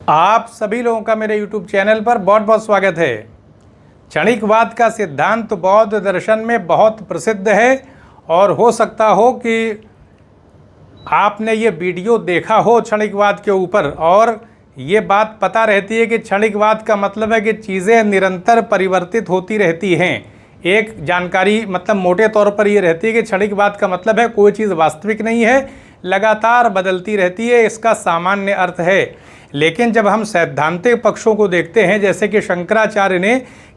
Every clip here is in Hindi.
आप सभी लोगों का मेरे YouTube चैनल पर बहुत बहुत स्वागत है। क्षणिकवाद का सिद्धांत बौद्ध दर्शन में बहुत प्रसिद्ध है और हो सकता हो कि आपने ये वीडियो देखा हो क्षणिकवाद के ऊपर और ये बात पता रहती है कि क्षणिकवाद का मतलब है कि चीज़ें निरंतर परिवर्तित होती रहती हैं। एक जानकारी मतलब मोटे तौर पर ये रहती है कि क्षणिकवाद का मतलब है कोई चीज़ वास्तविक नहीं है, लगातार बदलती रहती है, इसका सामान्य अर्थ है। लेकिन जब हम सैद्धांतिक पक्षों को देखते हैं, जैसे कि शंकराचार्य ने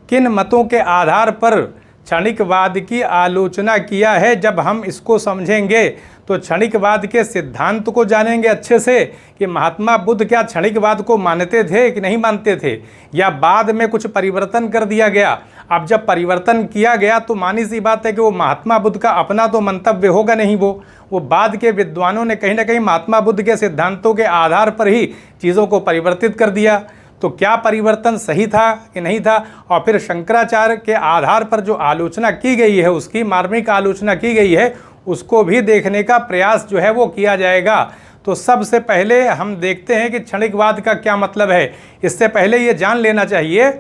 किन मतों के आधार पर क्षणिकवाद की आलोचना किया है, जब हम इसको समझेंगे तो क्षणिकवाद के सिद्धांत को जानेंगे अच्छे से कि महात्मा बुद्ध क्या क्षणिकवाद को मानते थे कि नहीं मानते थे, या बाद में कुछ परिवर्तन कर दिया गया। अब जब परिवर्तन किया गया तो मानी सी बात है कि वो महात्मा बुद्ध का अपना तो मंतव्य होगा नहीं, वो बाद के विद्वानों ने कहीं ना कहीं महात्मा बुद्ध के सिद्धांतों के आधार पर ही चीज़ों को परिवर्तित कर दिया। तो क्या परिवर्तन सही था कि नहीं था, और फिर शंकराचार्य के आधार पर जो आलोचना की गई है, उसकी मार्मिक आलोचना की गई है, उसको भी देखने का प्रयास जो है वो किया जाएगा। तो सबसे पहले हम देखते हैं कि क्षणिकवाद का क्या मतलब है। इससे पहले ये जान लेना चाहिए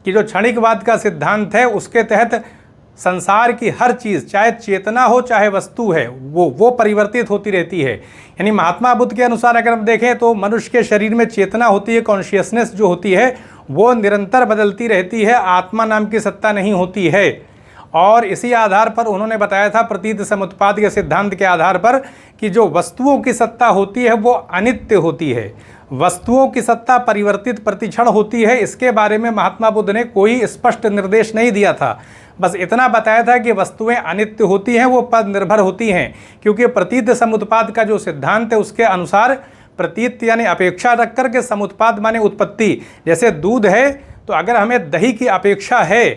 कि जो क्षणिकवाद का सिद्धांत है उसके तहत संसार की हर चीज़, चाहे चेतना हो चाहे वस्तु है, वो परिवर्तित होती रहती है। यानी महात्मा बुद्ध के अनुसार अगर हम देखें तो मनुष्य के शरीर में चेतना होती है, कॉन्शियसनेस जो होती है वो निरंतर बदलती रहती है, आत्मा नाम की सत्ता नहीं होती है। और इसी आधार पर उन्होंने बताया था प्रतीत समुत्पाद के सिद्धांत के आधार पर कि जो वस्तुओं की सत्ता होती है वो अनित्य होती है, वस्तुओं की सत्ता परिवर्तित प्रतिक्षण होती है। इसके बारे में महात्मा बुद्ध ने कोई स्पष्ट निर्देश नहीं दिया था, बस इतना बताया था कि वस्तुएं अनित्य होती हैं, वो पद निर्भर होती हैं। क्योंकि प्रतीत समुत्पाद का जो सिद्धांत है उसके अनुसार प्रतीत यानी अपेक्षा रख कर के समुत्पाद माने उत्पत्ति। जैसे दूध है तो अगर हमें दही की अपेक्षा है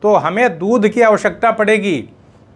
तो हमें दूध की आवश्यकता पड़ेगी।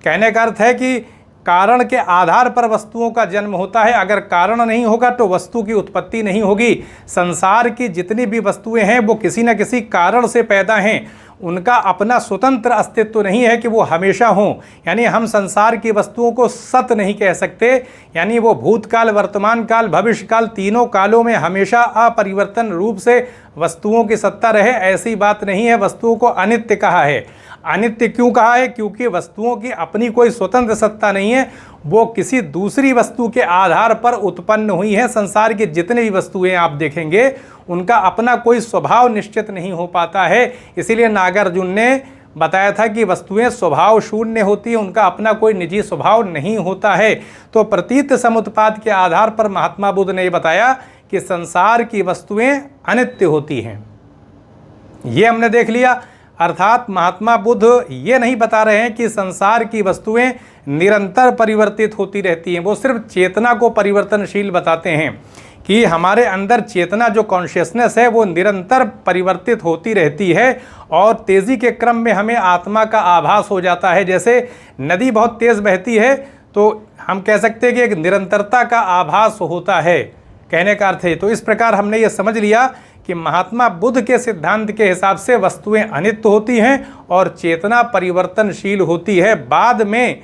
कहने का अर्थ है कि कारण के आधार पर वस्तुओं का जन्म होता है, अगर कारण नहीं होगा तो वस्तु की उत्पत्ति नहीं होगी। संसार की जितनी भी वस्तुएं हैं वो किसी न किसी कारण से पैदा हैं, उनका अपना स्वतंत्र अस्तित्व नहीं है कि वो हमेशा हों। यानी हम संसार की वस्तुओं को सत नहीं कह सकते, यानी वो भूतकाल, वर्तमान काल, भविष्य काल, तीनों कालों में हमेशा अपरिवर्तन रूप से वस्तुओं की सत्ता रहे, ऐसी बात नहीं है। वस्तुओं को अनित्य कहा है। अनित्य क्यों कहा है? क्योंकि वस्तुओं की अपनी कोई स्वतंत्र सत्ता नहीं है, वो किसी दूसरी वस्तु के आधार पर उत्पन्न हुई है। संसार की जितनी भी वस्तुएं आप देखेंगे उनका अपना कोई स्वभाव निश्चित नहीं हो पाता है। इसीलिए नागार्जुन ने बताया था कि वस्तुएं स्वभाव शून्य होती है, उनका अपना कोई निजी स्वभाव नहीं होता है। तो प्रतीत समुत्पाद के आधार पर महात्मा बुद्ध ने बताया कि संसार की वस्तुएं अनित्य होती हैं। ये हमने देख लिया। अर्थात महात्मा बुद्ध ये नहीं बता रहे हैं कि संसार की वस्तुएं निरंतर परिवर्तित होती रहती हैं, वो सिर्फ चेतना को परिवर्तनशील बताते हैं कि हमारे अंदर चेतना जो कॉन्शियसनेस है वो निरंतर परिवर्तित होती रहती है और तेज़ी के क्रम में हमें आत्मा का आभास हो जाता है। जैसे नदी बहुत तेज़ बहती है तो हम कह सकते हैं कि एक निरंतरता का आभास होता है, कहने का अर्थ है। तो इस प्रकार हमने ये समझ लिया कि महात्मा बुद्ध के सिद्धांत के हिसाब से वस्तुएं अनित्य होती हैं और चेतना परिवर्तनशील होती है। बाद में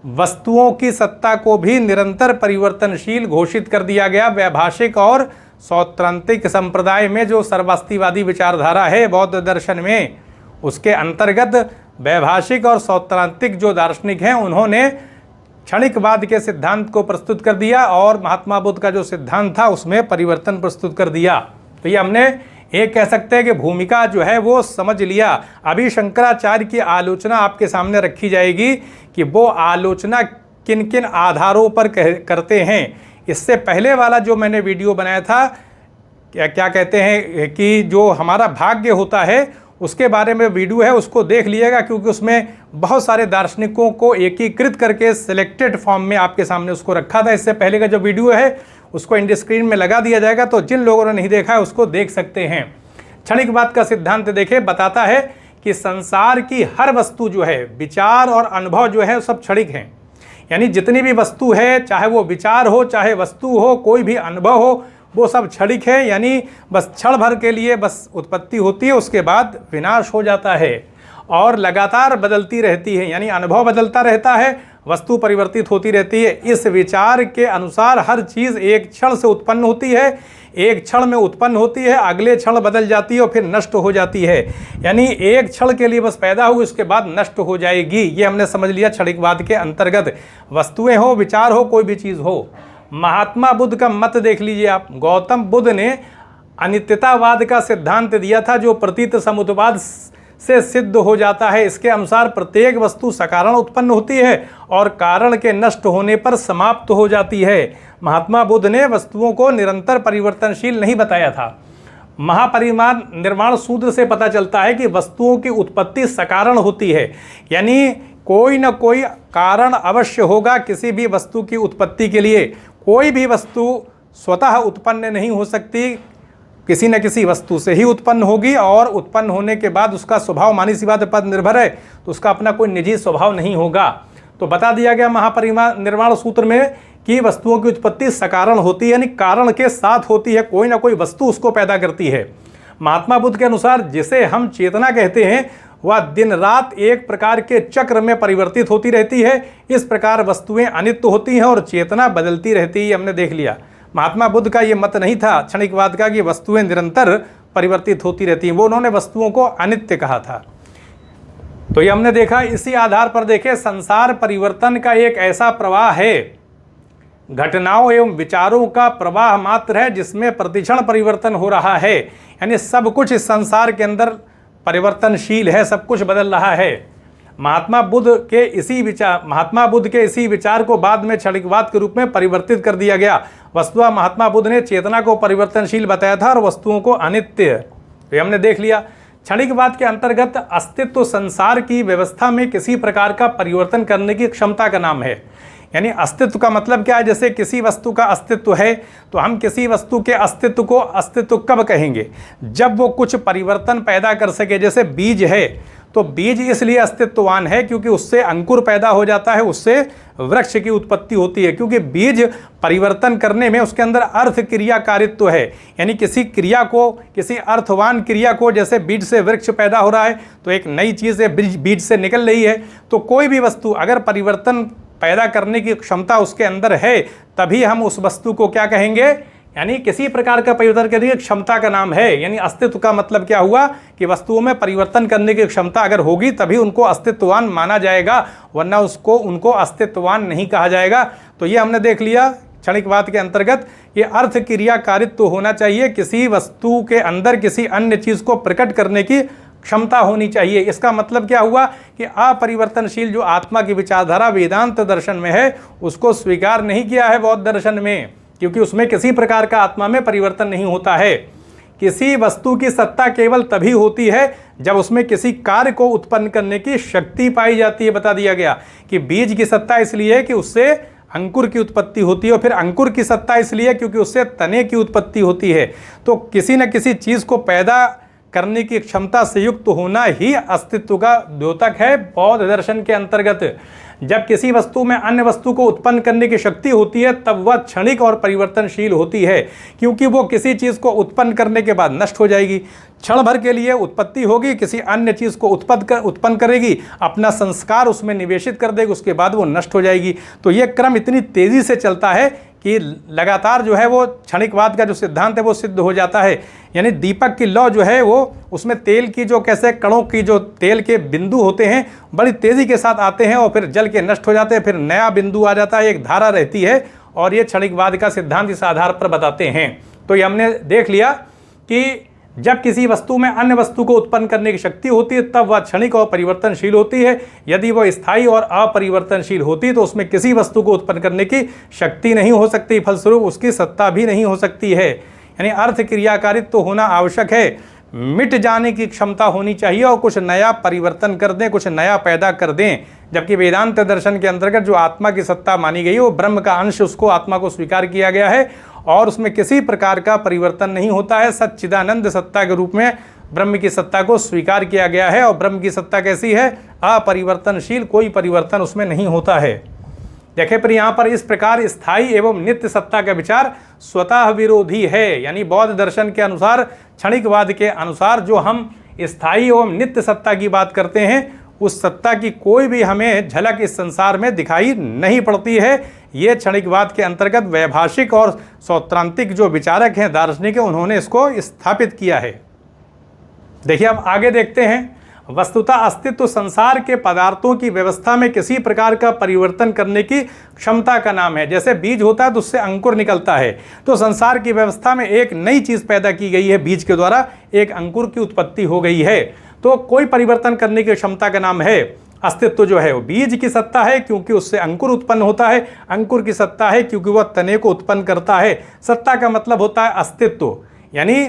वस्तुओं की सत्ता को भी निरंतर परिवर्तनशील घोषित कर दिया गया। वैभाषिक और सौत्रांतिक संप्रदाय में जो सर्वास्तिवादी विचारधारा है बौद्ध दर्शन में, उसके अंतर्गत वैभाषिक और सौत्रांतिक जो दार्शनिक हैं उन्होंने क्षणिकवाद के सिद्धांत को प्रस्तुत कर दिया और महात्मा बुद्ध का जो सिद्धांत था उसमें परिवर्तन प्रस्तुत कर दिया। तो ये हमने एक कह सकते हैं कि भूमिका जो है वो समझ लिया। अभी शंकराचार्य की आलोचना आपके सामने रखी जाएगी कि वो आलोचना किन किन आधारों पर करते हैं। इससे पहले वाला जो मैंने वीडियो बनाया था, क्या कहते हैं कि जो हमारा भाग्य होता है उसके बारे में वीडियो है, उसको देख लीजिएगा, क्योंकि उसमें बहुत सारे दार्शनिकों को एकीकृत करके सिलेक्टेड फॉर्म में आपके सामने उसको रखा था। इससे पहले का जो वीडियो है उसको इंड स्क्रीन में लगा दिया जाएगा, तो जिन लोगों ने नहीं देखा है उसको देख सकते हैं। क्षणिकवाद का सिद्धांत देखें, बताता है कि संसार की हर वस्तु जो है, विचार और अनुभव जो है सब क्षणिक हैं। यानी जितनी भी वस्तु है, चाहे वो विचार हो चाहे वस्तु हो, कोई भी अनुभव हो, वो सब क्षणिक है। यानी बस क्षण भर के लिए बस उत्पत्ति होती है, उसके बाद विनाश हो जाता है और लगातार बदलती रहती है। यानी अनुभव बदलता रहता है, वस्तु परिवर्तित होती रहती है। इस विचार के अनुसार हर चीज़ एक क्षण से उत्पन्न होती है, एक क्षण में उत्पन्न होती है, अगले क्षण बदल जाती है और फिर नष्ट हो जाती है। यानी एक क्षण के लिए बस पैदा हुई, उसके बाद नष्ट हो जाएगी। ये हमने समझ लिया क्षणिकवाद के अंतर्गत। वस्तुएं हो, विचार हो, कोई भी चीज़ हो। महात्मा बुद्ध का मत देख लीजिए आप। गौतम बुद्ध ने अनित्यतावाद का सिद्धांत दिया था, जो प्रतीत समुद्रवाद से सिद्ध हो जाता है। इसके अनुसार प्रत्येक वस्तु सकारण उत्पन्न होती है और कारण के नष्ट होने पर समाप्त हो जाती है। महात्मा बुद्ध ने वस्तुओं को निरंतर परिवर्तनशील नहीं बताया था। महापरिमाण निर्माण सूत्र से पता चलता है कि वस्तुओं की उत्पत्ति सकारण होती है, यानी कोई न कोई कारण अवश्य होगा किसी भी वस्तु की उत्पत्ति के लिए। कोई भी वस्तु स्वतः उत्पन्न नहीं हो सकती, किसी न किसी वस्तु से ही उत्पन्न होगी और उत्पन्न होने के बाद उसका स्वभाव, मानी सी बात पर निर्भर है, तो उसका अपना कोई निजी स्वभाव नहीं होगा। तो बता दिया गया महापरिमाण निर्माण सूत्र में कि वस्तुओं की उत्पत्ति सकारण होती है, यानी कारण के साथ होती है, कोई ना कोई वस्तु उसको पैदा करती है। महात्मा बुद्ध के अनुसार जिसे हम चेतना कहते हैं वह दिन रात एक प्रकार के चक्र में परिवर्तित होती रहती है। इस प्रकार वस्तुएं अनित्य होती हैं और चेतना बदलती रहती है। हमने देख लिया महात्मा बुद्ध का ये मत नहीं था क्षणिकवाद का कि वस्तुएं निरंतर परिवर्तित होती रहती हैं, वो उन्होंने वस्तुओं को अनित्य कहा था। तो ये हमने देखा। इसी आधार पर देखें, संसार परिवर्तन का एक ऐसा प्रवाह है, घटनाओं एवं विचारों का प्रवाह मात्र है जिसमें प्रतिक्षण परिवर्तन हो रहा है। यानी सब कुछ इस संसार के अंदर परिवर्तनशील है, सब कुछ बदल रहा है। महात्मा बुद्ध के इसी विचार को बाद में क्षणिकवाद के रूप में परिवर्तित कर दिया गया। वस्तुतः महात्मा बुद्ध ने चेतना को परिवर्तनशील बताया था और वस्तुओं को अनित्य। तो हमने देख लिया क्षणिकवाद के अंतर्गत अस्तित्व संसार की व्यवस्था में किसी प्रकार का परिवर्तन करने की क्षमता का नाम है। यानी अस्तित्व का मतलब क्या है? जैसे किसी वस्तु का अस्तित्व है तो हम किसी वस्तु के अस्तित्व को अस्तित्व कब कहेंगे? जब वो कुछ परिवर्तन पैदा कर सके। जैसे बीज है तो बीज इसलिए अस्तित्ववान है क्योंकि उससे अंकुर पैदा हो जाता है, उससे वृक्ष की उत्पत्ति होती है, क्योंकि बीज परिवर्तन करने में उसके अंदर अर्थ क्रियाकारित्व है। यानी किसी क्रिया को, किसी अर्थवान क्रिया को, जैसे बीज से वृक्ष पैदा हो रहा है तो एक नई चीज़ बीज से निकल रही है। तो कोई भी वस्तु अगर परिवर्तन पैदा करने की क्षमता उसके अंदर है तभी हम उस वस्तु को क्या कहेंगे? यानी किसी प्रकार का परिवर्तन करने की क्षमता का नाम है। यानी अस्तित्व का मतलब क्या हुआ कि वस्तुओं में परिवर्तन करने की क्षमता अगर होगी तभी उनको अस्तित्ववान माना जाएगा, वरना उनको अस्तित्ववान नहीं कहा जाएगा। तो ये हमने देख लिया क्षणिकवाद के अंतर्गत ये अर्थ क्रियाकारित्व होना चाहिए, किसी वस्तु के अंदर किसी अन्य चीज़ को प्रकट करने की क्षमता होनी चाहिए। इसका मतलब क्या हुआ कि अपरिवर्तनशील जो आत्मा की विचारधारा वेदांत दर्शन में है उसको स्वीकार नहीं किया है बौद्ध दर्शन में, क्योंकि उसमें किसी प्रकार का आत्मा में परिवर्तन नहीं होता है। किसी वस्तु की सत्ता केवल तभी होती है जब उसमें किसी कार्य को उत्पन्न करने की शक्ति पाई जाती है। बता दिया गया कि बीज की सत्ता इसलिए है कि उससे अंकुर की उत्पत्ति होती है और फिर अंकुर की सत्ता इसलिए क्योंकि उससे तने की उत्पत्ति होती है। तो किसी न किसी चीज़ को पैदा करने की क्षमता से युक्त होना ही अस्तित्व का द्योतक है बौद्ध दर्शन के अंतर्गत। जब किसी वस्तु में अन्य वस्तु को उत्पन्न करने की शक्ति होती है तब वह क्षणिक और परिवर्तनशील होती है, क्योंकि वो किसी चीज़ को उत्पन्न करने के बाद नष्ट हो जाएगी। क्षण भर के लिए उत्पत्ति होगी, किसी अन्य चीज़ को उत्पन्न करेगी, अपना संस्कार उसमें निवेशित कर देगी, उसके बाद वो नष्ट हो जाएगी। तो ये क्रम इतनी तेज़ी से चलता है कि लगातार जो है वो क्षणिकवाद का जो सिद्धांत है वो सिद्ध हो जाता है। यानी दीपक की लौ जो है वो उसमें तेल की जो कैसे कणों की जो तेल के बिंदु होते हैं बड़ी तेज़ी के साथ आते हैं और फिर जल के नष्ट हो जाते हैं, फिर नया बिंदु आ जाता है, एक धारा रहती है। और ये क्षणिकवाद का सिद्धांत इस आधार पर बताते हैं। तो ये हमने देख लिया कि जब किसी वस्तु में अन्य वस्तु को उत्पन्न करने की शक्ति होती है तब वह क्षणिक और परिवर्तनशील होती है। यदि वह स्थायी और अपरिवर्तनशील होती तो उसमें किसी वस्तु को उत्पन्न करने की शक्ति नहीं हो सकती, फलस्वरूप उसकी सत्ता भी नहीं हो सकती है। यानी अर्थ क्रियाकारित्व तो होना आवश्यक है, मिट जाने की क्षमता होनी चाहिए और कुछ नया परिवर्तन कर दें, कुछ नया पैदा कर दें। जबकि वेदांत दर्शन के अंतर्गत जो आत्मा की सत्ता मानी गई है वो ब्रह्म का अंश, उसको आत्मा को स्वीकार किया गया है और उसमें किसी प्रकार का परिवर्तन नहीं होता है। सच्चिदानंद सत्ता के रूप में ब्रह्म की सत्ता को स्वीकार किया गया है और ब्रह्म की सत्ता कैसी है? अपरिवर्तनशील, कोई परिवर्तन उसमें नहीं होता है। देखें पर यहाँ पर इस प्रकार स्थायी एवं नित्य सत्ता का विचार स्वतः विरोधी है। यानी बौद्ध दर्शन के अनुसार, क्षणिकवाद के अनुसार जो हम स्थायी एवं नित्य सत्ता की बात करते हैं उस सत्ता की कोई भी हमें झलक इस संसार में दिखाई नहीं पड़ती है। ये क्षणिकवाद के अंतर्गत वैभाषिक और सौत्रांतिक जो विचारक हैं, दार्शनिक हैं, उन्होंने इसको स्थापित किया है। देखिए अब आगे देखते हैं। वस्तुतः अस्तित्व संसार के पदार्थों की व्यवस्था में किसी प्रकार का परिवर्तन करने की क्षमता का नाम है। जैसे बीज होता है तो उससे अंकुर निकलता है, तो संसार की व्यवस्था में एक नई चीज़ पैदा की गई है, बीज के द्वारा एक अंकुर की उत्पत्ति हो गई है। तो कोई परिवर्तन करने की क्षमता का नाम है अस्तित्व। जो है वो बीज की सत्ता है क्योंकि उससे अंकुर उत्पन्न होता है, अंकुर की सत्ता है क्योंकि वह तने को उत्पन्न करता है। सत्ता का मतलब होता है अस्तित्व, यानी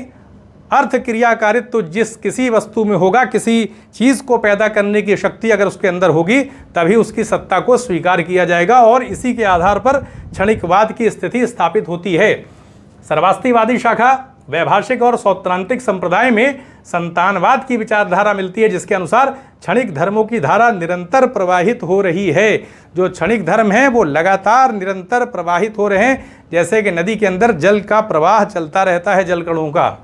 अर्थ क्रियाकारित्व जिस किसी वस्तु में होगा, किसी चीज़ को पैदा करने की शक्ति अगर उसके अंदर होगी तभी उसकी सत्ता को स्वीकार किया जाएगा और इसी के आधार पर क्षणिकवाद की स्थिति स्थापित होती है। सर्वास्तिवादी शाखा वैभाषिक और सौत्रांतिक संप्रदाय में संतानवाद की विचारधारा मिलती है, जिसके अनुसार क्षणिक धर्मों की धारा निरंतर प्रवाहित हो रही है। जो क्षणिक धर्म हैं वो लगातार निरंतर प्रवाहित हो रहे हैं, जैसे कि नदी के अंदर जल का प्रवाह चलता रहता है, जलकणों का।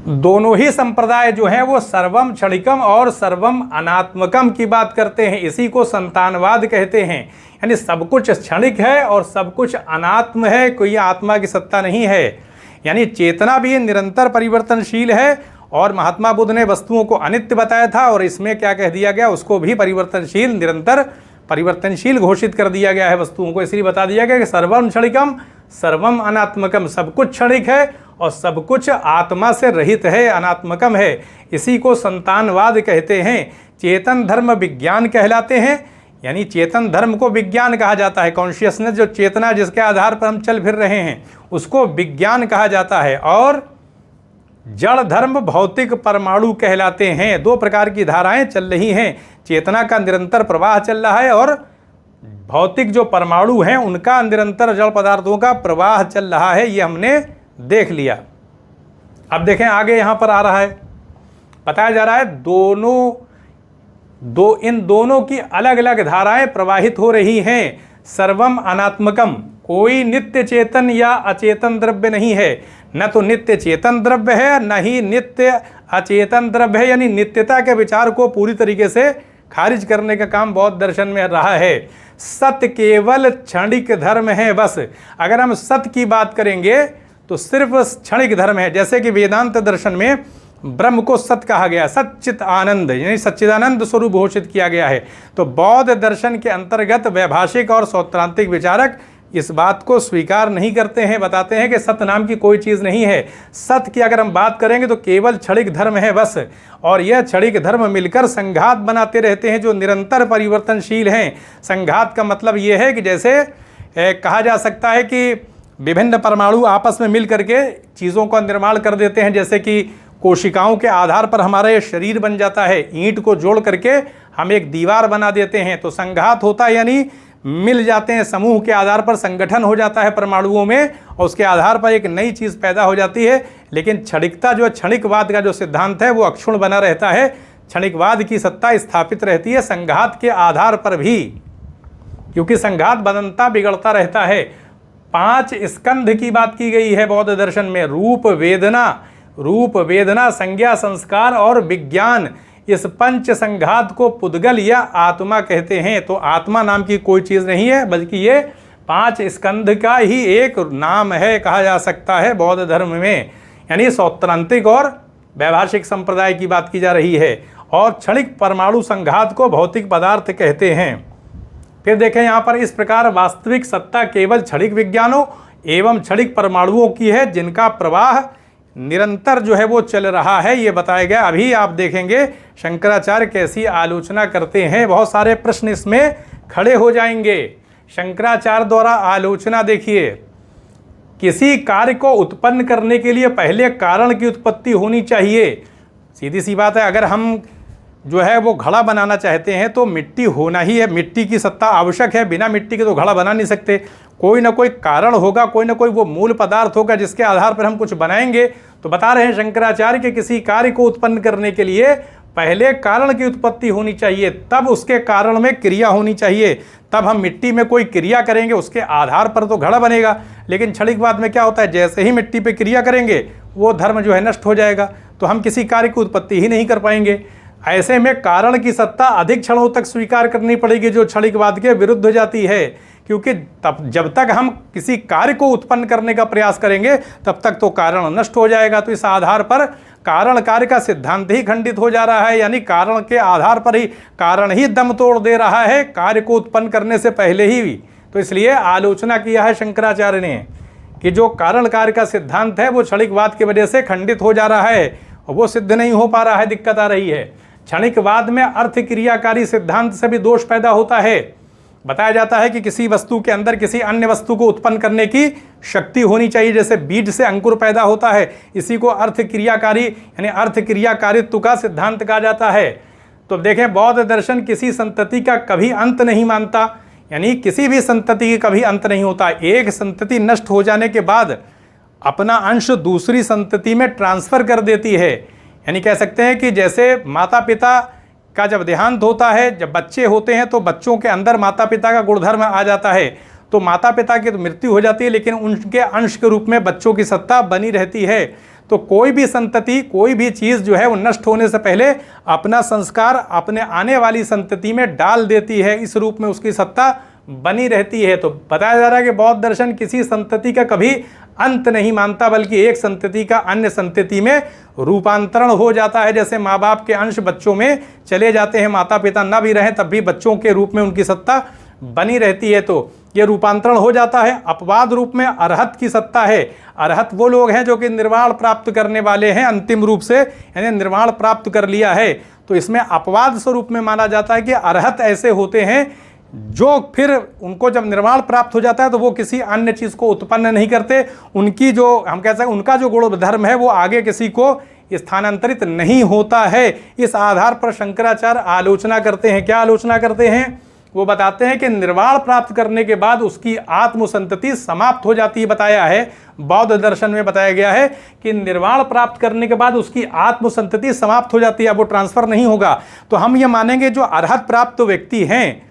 दोनों ही संप्रदाय जो हैं वो सर्वम क्षणिकम और सर्वम अनात्मकम की बात करते हैं। इसी को संतानवाद कहते हैं, यानी सब कुछ क्षणिक है और सब कुछ अनात्म है, कोई आत्मा की सत्ता नहीं है। यानी चेतना भी निरंतर परिवर्तनशील है और महात्मा बुद्ध ने वस्तुओं को अनित्य बताया था और इसमें क्या कह दिया गया, उसको भी परिवर्तनशील, निरंतर परिवर्तनशील घोषित कर दिया गया है वस्तुओं को। इसलिए बता दिया गया कि सर्वम क्षणिकम सर्वम अनात्मकम, सब कुछ क्षणिक है और सब कुछ आत्मा से रहित है, अनात्मकम है। इसी को संतानवाद कहते हैं। चेतन धर्म विज्ञान कहलाते हैं, यानी चेतन धर्म को विज्ञान कहा जाता है। कॉन्शियसनेस, जो चेतना जिसके आधार पर हम चल फिर रहे हैं, उसको विज्ञान कहा जाता है। और जड़ धर्म भौतिक परमाणु कहलाते हैं। दो प्रकार की धाराएं चल रही हैं, चेतना का निरंतर प्रवाह चल रहा है और भौतिक जो परमाणु हैं उनका निरंतर जड़ पदार्थों का प्रवाह चल रहा है। ये हमने देख लिया। अब देखें आगे यहाँ पर आ रहा है, बताया जा रहा है इन दोनों की अलग अलग धाराएं प्रवाहित हो रही हैं। सर्वम अनात्मकम, कोई नित्य चेतन या अचेतन द्रव्य नहीं है। न तो नित्य चेतन द्रव्य है, न ही नित्य अचेतन द्रव्य है। यानी नित्यता के विचार को पूरी तरीके से खारिज करने का काम बौद्ध दर्शन में रहा है। सत्य केवल क्षणिक धर्म है बस। अगर हम सत्य की बात करेंगे तो सिर्फ क्षणिक धर्म है। जैसे कि वेदांत दर्शन में ब्रह्म को सत्य कहा गया, सच्चित आनंद, यानी सच्चिदानंद स्वरूप घोषित किया गया है। तो बौद्ध दर्शन के अंतर्गत वैभाषिक और सौत्रांतिक विचारक इस बात को स्वीकार नहीं करते हैं, बताते हैं कि सत्य नाम की कोई चीज़ नहीं है। सत्य की अगर हम बात करेंगे तो केवल क्षणिक धर्म है बस, और यह क्षणिक धर्म मिलकर संघात बनाते रहते हैं जो निरंतर परिवर्तनशील हैं। संघात का मतलब ये है कि जैसे कहा जा सकता है कि विभिन्न परमाणु आपस में मिल करके चीज़ों का निर्माण कर देते हैं। जैसे कि कोशिकाओं के आधार पर हमारा ये शरीर बन जाता है, ईंट को जोड़ करके हम एक दीवार बना देते हैं। तो संघात होता है, यानी मिल जाते हैं, समूह के आधार पर संगठन हो जाता है परमाणुओं में और उसके आधार पर एक नई चीज़ पैदा हो जाती है। लेकिन क्षणिकता जो क्षणिकवाद का जो सिद्धांत है वो अक्षुण्ण बना रहता है। क्षणिकवाद की सत्ता स्थापित रहती है संघात के आधार पर भी, क्योंकि संघात बदलता बिगड़ता रहता है। 5 स्कंध की बात की गई है बौद्ध दर्शन में, रूप वेदना संज्ञा संस्कार और विज्ञान। इस पंच संघात को पुद्गल या आत्मा कहते हैं। तो आत्मा नाम की कोई चीज़ नहीं है, बल्कि ये 5 स्कंध का ही एक नाम है, कहा जा सकता है बौद्ध धर्म में। यानी सौत्रांतिक और वैभाषिक संप्रदाय की बात की जा रही है। और क्षणिक परमाणु संघात को भौतिक पदार्थ कहते हैं। फिर देखें यहाँ पर, इस प्रकार वास्तविक सत्ता केवल क्षणिक विज्ञानों एवं क्षणिक परमाणुओं की है जिनका प्रवाह निरंतर जो है वो चल रहा है, ये बताया गया। अभी आप देखेंगे शंकराचार्य कैसी आलोचना करते हैं, बहुत सारे प्रश्न इसमें खड़े हो जाएंगे। शंकराचार्य द्वारा आलोचना देखिए, किसी कार्य को उत्पन्न करने के लिए पहले कारण की उत्पत्ति होनी चाहिए। सीधी सी बात है, अगर हम जो है वो घड़ा बनाना चाहते हैं तो मिट्टी होना ही है, मिट्टी की सत्ता आवश्यक है। बिना मिट्टी के तो घड़ा बना नहीं सकते। कोई ना कोई कारण होगा, कोई ना कोई वो मूल पदार्थ होगा जिसके आधार पर हम कुछ बनाएंगे। तो बता रहे हैं शंकराचार्य कि किसी कार्य को उत्पन्न करने के लिए पहले कारण की उत्पत्ति होनी चाहिए, तब उसके कारण में क्रिया होनी चाहिए, तब हम मिट्टी में कोई क्रिया करेंगे, उसके आधार पर तो घड़ा बनेगा। लेकिन क्षणिकवाद में क्या होता है, जैसे ही मिट्टी पे क्रिया करेंगे वो धर्म जो है नष्ट हो जाएगा, तो हम किसी कार्य की उत्पत्ति ही नहीं कर पाएंगे। ऐसे में कारण की सत्ता अधिक क्षणों तक स्वीकार करनी पड़ेगी, जो क्षणिकवाद के विरुद्ध हो जाती है, क्योंकि तब जब तक हम किसी कार्य को उत्पन्न करने का प्रयास करेंगे तब तक तो कारण नष्ट हो जाएगा। तो इस आधार पर कारण कार्य का सिद्धांत ही खंडित हो जा रहा है, यानी कारण के आधार पर ही कारण ही दम तोड़ दे रहा है कार्य को उत्पन्न करने से पहले ही भी। तो इसलिए आलोचना किया है शंकराचार्य ने कि जो कारण कार्य का सिद्धांत है वो क्षणिकवाद की वजह से खंडित हो जा रहा है और वो सिद्ध नहीं हो पा रहा है, दिक्कत आ रही है। क्षणिकवाद में अर्थ क्रियाकारी सिद्धांत से भी दोष पैदा होता है। बताया जाता है कि किसी वस्तु के अंदर किसी अन्य वस्तु को उत्पन्न करने की शक्ति होनी चाहिए, जैसे बीज से अंकुर पैदा होता है, इसी को अर्थ क्रियाकारी यानी अर्थ क्रियाकारित्व का सिद्धांत कहा जाता है। तो देखें, बौद्ध दर्शन किसी संतति का कभी अंत नहीं मानता, यानी किसी भी संतति का कभी अंत नहीं होता। एक संतति नष्ट हो जाने के बाद अपना अंश दूसरी संतति में ट्रांसफर कर देती है। यानी कह सकते हैं कि जैसे माता पिता का जब देहांत होता है, जब बच्चे होते हैं तो बच्चों के अंदर माता पिता का गुणधर्म आ जाता है, तो माता पिता की तो मृत्यु हो जाती है लेकिन उनके अंश के रूप में बच्चों की सत्ता बनी रहती है। तो कोई भी संतति, कोई भी चीज़ जो है वो नष्ट होने से पहले अपना संस्कार अपने आने वाली संतति में डाल देती है, इस रूप में उसकी सत्ता बनी रहती है। तो बताया जा रहा है कि बौद्ध दर्शन किसी संतति का कभी अंत नहीं मानता, बल्कि एक संतति का अन्य संतति में रूपांतरण हो जाता है। जैसे माँ बाप के अंश बच्चों में चले जाते हैं, माता पिता न भी रहें तब भी बच्चों के रूप में उनकी सत्ता बनी रहती है, तो ये रूपांतरण हो जाता है। अपवाद रूप में अरहत की सत्ता है। अरहत वो लोग हैं जो कि निर्वाण प्राप्त करने वाले हैं अंतिम रूप से, यानी निर्वाण प्राप्त कर लिया है। तो इसमें अपवाद स्वरूप में माना जाता है कि अरहत ऐसे होते हैं जो फिर उनको जब निर्वाण प्राप्त हो जाता है तो वो किसी अन्य चीज़ को उत्पन्न नहीं करते। उनकी जो हम कह सकते हैं उनका जो गुण धर्म है वो आगे किसी को स्थानांतरित नहीं होता है। इस आधार पर शंकराचार्य आलोचना करते हैं। क्या आलोचना करते हैं? वो बताते हैं कि निर्वाण प्राप्त करने के बाद उसकी आत्मसंतति समाप्त हो जाती है। बताया है, बौद्ध दर्शन में बताया गया है कि निर्वाण प्राप्त करने के बाद उसकी आत्मसंतति समाप्त हो जाती है, वो ट्रांसफर नहीं होगा। तो हम ये मानेंगे जो अरहत प्राप्त व्यक्ति हैं,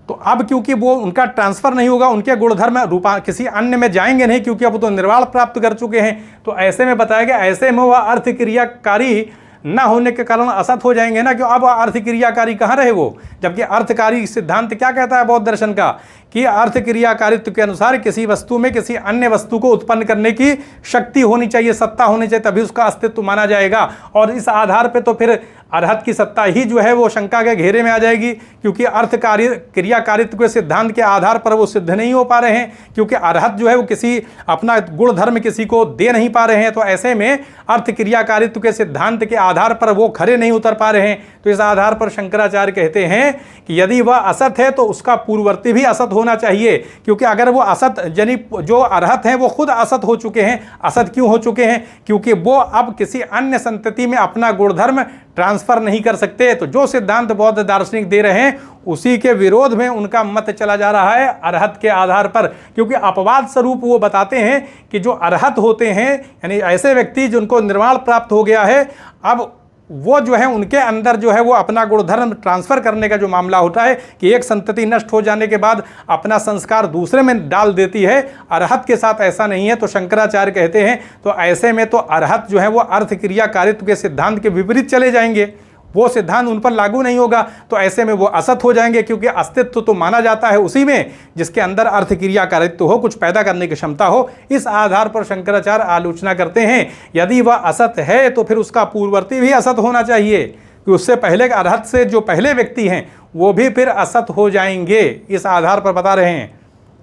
तो अब क्योंकि वो उनका ट्रांसफर नहीं होगा, उनके गुणधर्म रूपा किसी अन्य में जाएंगे नहीं, क्योंकि अब तो निर्वाण प्राप्त कर चुके हैं। तो ऐसे में बताया गया, ऐसे में वह अर्थ क्रियाकारी न होने के कारण असत हो जाएंगे ना, क्यों अब अर्थ क्रियाकारी कहाँ रहे वो, जबकि अर्थकारी सिद्धांत क्या कहता है बौद्ध दर्शन का कि अर्थ क्रियाकारित्व के अनुसार किसी वस्तु में किसी अन्य वस्तु को उत्पन्न करने की शक्ति होनी चाहिए, सत्ता होनी चाहिए, तभी उसका अस्तित्व माना जाएगा। और इस आधार पे तो फिर अरहत की सत्ता ही जो है वो शंका के घेरे में आ जाएगी, क्योंकि अर्थ क्रियाकारित्व के सिद्धांत के आधार पर वो सिद्ध नहीं हो पा रहे हैं, क्योंकि अरहत जो है वो किसी अपना गुण धर्म किसी को दे नहीं पा रहे हैं। तो ऐसे में अर्थ क्रियाकारित्व के सिद्धांत के आधार पर वो खरे नहीं उतर पा रहे हैं। तो इस आधार पर शंकराचार्य कहते हैं कि यदि वह असत है तो उसका पूर्ववर्ती भी असत होना चाहिए, क्योंकि अगर वो असत यानी जो अरहत हैं वो खुद असत हो चुके हैं। असत क्यों हो चुके हैं? क्योंकि वो अब किसी अन्य संतति में अपना गुणधर्म ट्रांसफर नहीं कर सकते। तो जो सिद्धांत बौद्ध दार्शनिक दे रहे हैं उसी के विरोध में उनका मत चला जा रहा है अरहत के आधार पर, क्योंकि अपवाद स्वरूप वो बताते हैं कि जो अरहत होते हैं यानी ऐसे व्यक्ति जिनको निर्वाण प्राप्त हो गया है, अब वो जो है उनके अंदर जो है वो अपना गुणधर्म ट्रांसफ़र करने का जो मामला होता है कि एक संतति नष्ट हो जाने के बाद अपना संस्कार दूसरे में डाल देती है, अरहत के साथ ऐसा नहीं है। तो शंकराचार्य कहते हैं तो ऐसे में तो अरहत जो है वो अर्थ क्रियाकारित्व के सिद्धांत के विपरीत चले जाएंगे, वो सिद्धांत उन पर लागू नहीं होगा। तो ऐसे में वो असत हो जाएंगे, क्योंकि अस्तित्व तो माना जाता है उसी में जिसके अंदर अर्थ क्रियाकारित्व हो, कुछ पैदा करने की क्षमता हो। इस आधार पर शंकराचार्य आलोचना करते हैं यदि वह असत है तो फिर उसका पूर्ववर्ती भी असत होना चाहिए, कि उससे पहले अरहत से जो पहले व्यक्ति हैं वो भी फिर असत हो जाएंगे। इस आधार पर बता रहे हैं,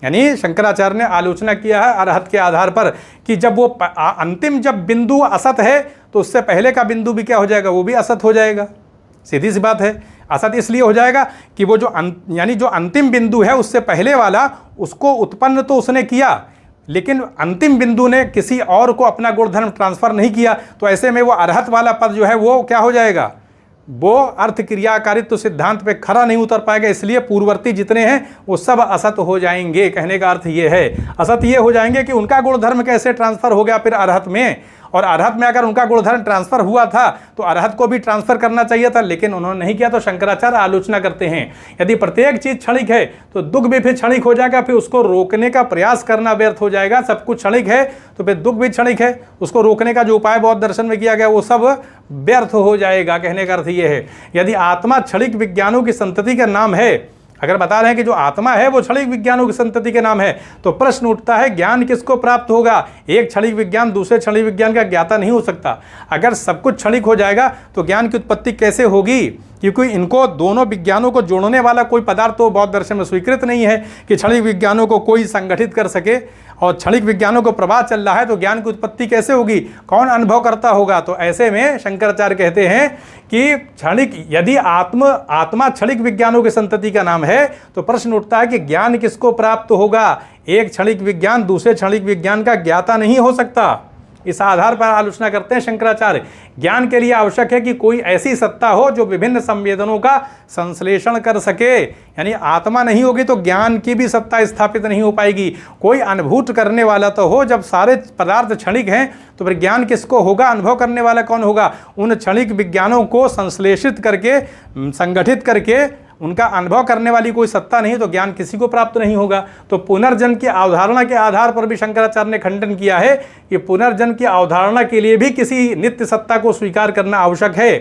यानी शंकराचार्य ने आलोचना किया है अरहत के आधार पर कि जब वो अंतिम जब बिंदु असत है तो उससे पहले का बिंदु भी क्या हो जाएगा, वो भी असत हो जाएगा। सीधी सी बात है। असत इसलिए हो जाएगा कि वो जो यानी जो अंतिम बिंदु है उससे पहले वाला उसको उत्पन्न तो उसने किया, लेकिन अंतिम बिंदु ने किसी और को अपना गुणधर्म ट्रांसफर नहीं किया। तो ऐसे में वो अरहत वाला पद जो है वो क्या हो जाएगा, वो अर्थ क्रियाकारित्व सिद्धांत पे खरा नहीं उतर पाएगा। इसलिए पूर्ववर्ती जितने हैं वो सब असत हो जाएंगे। कहने का अर्थ ये है, असत ये हो जाएंगे कि उनका गुणधर्म कैसे ट्रांसफर हो गया फिर अरहत में, और अरहत में अगर उनका गुणधर्म ट्रांसफर हुआ था तो अरहत को भी ट्रांसफर करना चाहिए था, लेकिन उन्होंने नहीं किया। तो शंकराचार्य आलोचना करते हैं यदि प्रत्येक चीज क्षणिक है तो दुख भी फिर क्षणिक हो जाएगा, फिर उसको रोकने का प्रयास करना व्यर्थ हो जाएगा। सब कुछ क्षणिक है तो फिर दुख भी क्षणिक है, उसको रोकने का जो उपाय बौद्ध दर्शन में किया गया वो सब व्यर्थ हो जाएगा। कहने का अर्थ ये है यदि आत्मा क्षणिक विज्ञानों की संतति का नाम है, अगर बता रहे हैं कि जो आत्मा है वो क्षणिक विज्ञानों की संतति के नाम है, तो प्रश्न उठता है ज्ञान किसको प्राप्त होगा? एक क्षणिक विज्ञान दूसरे क्षणिक विज्ञान का ज्ञाता नहीं हो सकता। अगर सब कुछ क्षणिक हो जाएगा तो ज्ञान की उत्पत्ति कैसे होगी? क्योंकि इनको दोनों विज्ञानों को जोड़ने वाला कोई पदार्थ तो बौद्ध दर्शन में स्वीकृत नहीं है कि क्षणिक विज्ञानों को कोई संगठित कर सके। और क्षणिक विज्ञानों को प्रवाह चल रहा है तो ज्ञान की उत्पत्ति कैसे होगी? कौन अनुभव करता होगा? तो ऐसे में शंकराचार्य कहते हैं कि क्षणिक यदि आत्मा क्षणिक विज्ञानों की संतति का नाम है तो प्रश्न उठता है कि ज्ञान किसको प्राप्त होगा? एक क्षणिक विज्ञान दूसरे क्षणिक विज्ञान का ज्ञाता नहीं हो सकता। इस आधार पर आलोचना करते हैं शंकराचार्य। ज्ञान के लिए आवश्यक है कि कोई ऐसी सत्ता हो जो विभिन्न संवेदनों का संश्लेषण कर सके, यानी आत्मा नहीं होगी तो ज्ञान की भी सत्ता स्थापित नहीं हो पाएगी। कोई अनुभूत करने वाला तो हो। जब सारे पदार्थ क्षणिक हैं तो फिर ज्ञान किसको होगा? अनुभव करने वाला कौन होगा? उन क्षणिक विज्ञानों को संश्लेषित करके संगठित करके उनका अनुभव करने वाली कोई सत्ता नहीं तो ज्ञान किसी को प्राप्त नहीं होगा। तो पुनर्जन्म की अवधारणा के आधार पर भी शंकराचार्य ने खंडन किया है कि पुनर्जन्म की अवधारणा के लिए भी किसी नित्य सत्ता को स्वीकार करना आवश्यक है।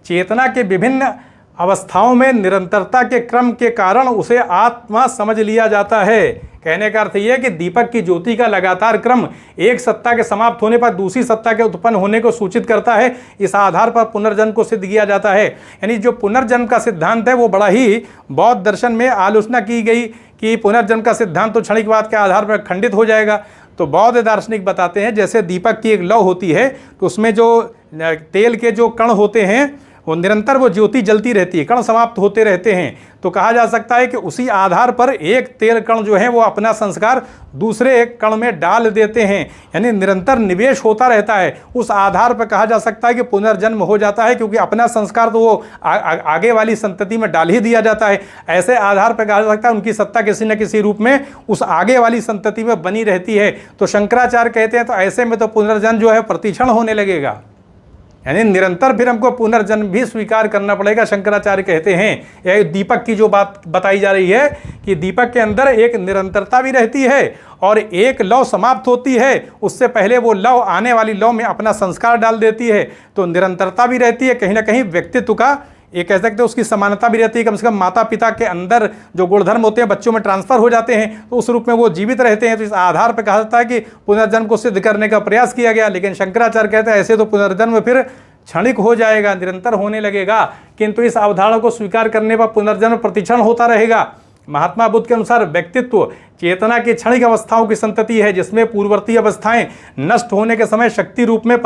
चेतना के विभिन्न अवस्थाओं में निरंतरता के क्रम के कारण उसे आत्मा समझ लिया जाता है। कहने का अर्थ यह है कि दीपक की ज्योति का लगातार क्रम एक सत्ता के समाप्त होने पर दूसरी सत्ता के उत्पन्न होने को सूचित करता है। इस आधार पर पुनर्जन्म को सिद्ध किया जाता है। यानी जो पुनर्जन्म का सिद्धांत है वो बड़ा ही बौद्ध दर्शन में आलोचना की गई कि पुनर्जन्म का सिद्धांत तो क्षणिकवाद के आधार पर खंडित हो जाएगा। तो बौद्ध दार्शनिक बताते हैं जैसे दीपक की एक लौ होती है तो उसमें जो तेल के जो कण होते हैं वो निरंतर वो ज्योति जलती रहती है, कण समाप्त होते रहते हैं। तो कहा जा सकता है कि उसी आधार पर एक तेल कण जो है वो अपना संस्कार दूसरे एक कण में डाल देते हैं, यानी निरंतर निवेश होता रहता है। उस आधार पर कहा जा सकता है कि पुनर्जन्म हो जाता है, क्योंकि अपना संस्कार तो वो आगे वाली संतति में डाल ही दिया जाता है। ऐसे आधार पर कहा जा सकता है उनकी सत्ता किसी न किसी रूप में उस आगे वाली संतति में बनी रहती है। तो शंकराचार्य कहते हैं तो ऐसे में तो पुनर्जन्म जो है प्रतिक्षण होने लगेगा, यानी निरंतर फिर हमको पुनर्जन्म भी स्वीकार करना पड़ेगा। शंकराचार्य कहते हैं यह दीपक की जो बात बताई जा रही है कि दीपक के अंदर एक निरंतरता भी रहती है और एक लौ समाप्त होती है, उससे पहले वो लौ आने वाली लौ में अपना संस्कार डाल देती है। तो निरंतरता भी रहती है, कहीं ना कहीं व्यक्तित्व का ये कह सकते हैं उसकी समानता भी रहती है। कम से कम माता पिता के अंदर जो गुणधर्म होते हैं बच्चों में ट्रांसफर हो जाते हैं तो उस रूप में वो जीवित रहते हैं। तो इस आधार पर कहा जाता है कि पुनर्जन्म को सिद्ध करने का प्रयास किया गया। लेकिन शंकराचार्य कहते हैं ऐसे तो पुनर्जन्म फिर क्षणिक हो जाएगा, निरंतर होने लगेगा, किंतु इस अवधारणा को स्वीकार करने पर पुनर्जन्म प्रतिक्षण होता रहेगा। महात्मा बुद्ध के अनुसार व्यक्तित्व चेतना की क्षणिक अवस्थाओं की संतति है, जिसमें पूर्ववर्ती अवस्थाएं नष्ट होने के समय शक्ति रूप में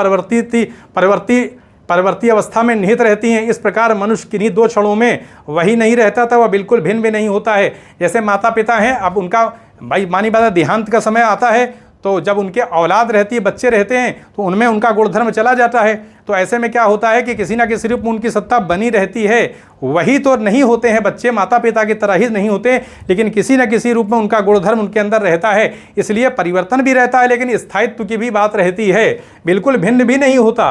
परिवर्ती अवस्था में निहित रहती हैं। इस प्रकार मनुष्य किन्हीं दो क्षणों में वही नहीं रहता था, वह बिल्कुल भिन्न भी नहीं होता है। जैसे माता पिता हैं, अब उनका भाई मानी बात देहांत का समय आता है तो जब उनके औलाद रहती है, बच्चे रहते हैं, तो उनमें उनका गुणधर्म चला जाता है। तो ऐसे में क्या होता है कि किसी ना किसी रूप में उनकी सत्ता बनी रहती है। वही तो नहीं होते हैं बच्चे, माता पिता की तरह ही नहीं होते, लेकिन किसी न किसी रूप में उनका गुणधर्म उनके अंदर रहता है। इसलिए परिवर्तन भी रहता है, लेकिन स्थायित्व की भी बात रहती है, बिल्कुल भिन्न भी नहीं होता।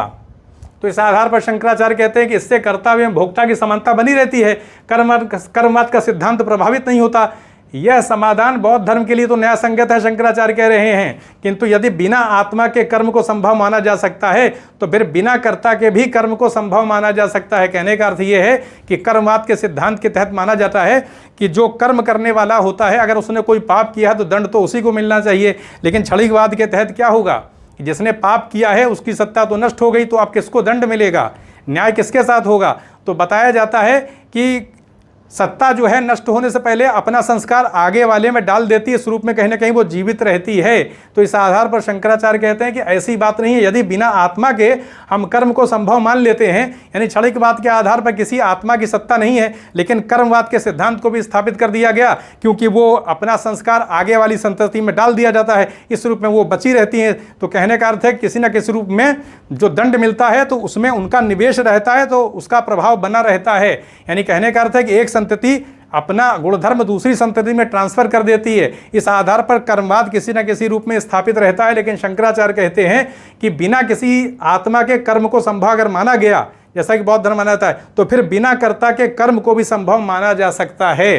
तो इस आधार पर शंकराचार्य कहते हैं कि इससे कर्ता एवं भोक्ता की समानता बनी रहती है, कर्मवाद का सिद्धांत प्रभावित नहीं होता। यह समाधान बौद्ध धर्म के लिए तो न्याय संगत है, शंकराचार्य कह रहे हैं, किंतु यदि बिना आत्मा के कर्म को संभव माना जा सकता है तो फिर बिना कर्ता के भी कर्म को संभव माना जा सकता है। कहने का अर्थ यह है कि कर्मवाद के सिद्धांत के तहत माना जाता है कि जो कर्म करने वाला होता है, अगर उसने कोई पाप किया है तो दंड तो उसी को मिलना चाहिए। लेकिन क्षणिकवाद के तहत क्या होगा, जिसने पाप किया है उसकी सत्ता तो नष्ट हो गई, तो अब किसको दंड मिलेगा, न्याय किसके साथ होगा? तो बताया जाता है कि सत्ता जो है नष्ट होने से पहले अपना संस्कार आगे वाले में डाल देती है, इस रूप में कहीं ना कहीं वो जीवित रहती है। तो इस आधार पर शंकराचार्य कहते हैं कि ऐसी बात नहीं है। यदि बिना आत्मा के हम कर्म को संभव मान लेते हैं, यानी क्षणिकवाद के आधार पर किसी आत्मा की सत्ता नहीं है, लेकिन कर्मवाद के सिद्धांत को भी स्थापित कर दिया गया, क्योंकि वो अपना संस्कार आगे वाली संतति में डाल दिया जाता है, इस रूप में वो बची रहती हैं। तो कहने का अर्थ है किसी न किसी रूप में जो दंड मिलता है तो उसमें उनका निवेश रहता है, तो उसका प्रभाव बना रहता है। यानी कहने का अर्थ है कि एक संतति अपना गुणधर्म दूसरी संतति में ट्रांसफर कर देती है। इस आधार पर कर्मवाद किसी न किसी रूप में स्थापित रहता है। लेकिन शंकराचार्य कहते हैं कि बिना किसी आत्मा के कर्म को संभव अगर माना गया, जैसा कि बौद्ध धर्म मानता है, तो फिर बिना कर्ता के कर्म को भी संभव माना जा सकता है।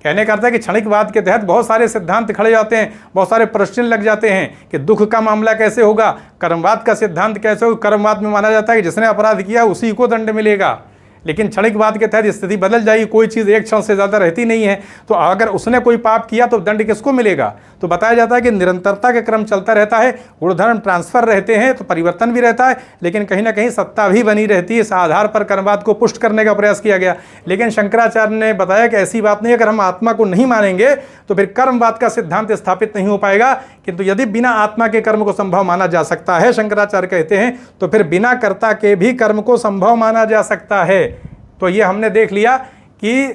कहने का अर्थ है कि क्षणिकवाद के तहत बहुत सारे सिद्धांत खड़े जाते हैं, बहुत सारे प्रश्न लग जाते हैं कि दुख का मामला कैसे होगा, कर्मवाद का सिद्धांत कैसे होगा। कर्मवाद में माना जाता है कि जिसने अपराध किया उसी को दंड मिलेगा, लेकिन क्षणिकवाद के तहत स्थिति बदल जाएगी। कोई चीज़ एक क्षण से ज़्यादा रहती नहीं है, तो अगर उसने कोई पाप किया तो दंड किसको मिलेगा। तो बताया जाता है कि निरंतरता के क्रम चलता रहता है, गुणधर्म ट्रांसफर रहते हैं तो परिवर्तन भी रहता है, लेकिन कहीं ना कहीं सत्ता भी बनी रहती है। इस आधार पर कर्मवाद को पुष्ट करने का प्रयास किया गया। लेकिन शंकराचार्य ने बताया कि ऐसी बात नहीं है, अगर हम आत्मा को नहीं मानेंगे तो फिर कर्मवाद का सिद्धांत स्थापित नहीं हो पाएगा। किंतु यदि बिना आत्मा के कर्म को संभव माना जा सकता है, शंकराचार्य कहते हैं, तो फिर बिना कर्ता के भी कर्म को संभव माना जा सकता है। तो ये हमने देख लिया कि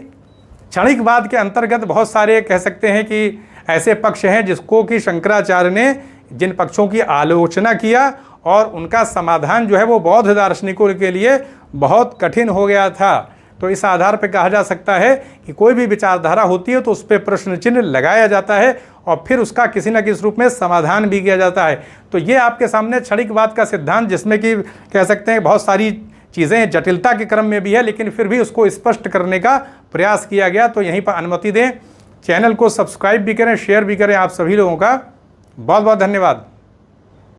क्षणिकवाद के अंतर्गत बहुत सारे कह सकते हैं कि ऐसे पक्ष हैं जिसको कि शंकराचार्य ने जिन पक्षों की आलोचना किया और उनका समाधान जो है वो बौद्ध दार्शनिकों के लिए बहुत कठिन हो गया था। तो इस आधार पर कहा जा सकता है कि कोई भी विचारधारा होती है तो उस पर प्रश्न चिन्ह लगाया जाता है और फिर उसका किसी न किसी रूप में समाधान भी किया जाता है। तो ये आपके सामने क्षणिकवाद का सिद्धांत, जिसमें कि कह सकते हैं बहुत सारी चीज़ें जटिलता के क्रम में भी है, लेकिन फिर भी उसको स्पष्ट करने का प्रयास किया गया। तो यहीं पर अनुमति दें, चैनल को सब्सक्राइब भी करें, शेयर भी करें। आप सभी लोगों का बहुत बहुत धन्यवाद।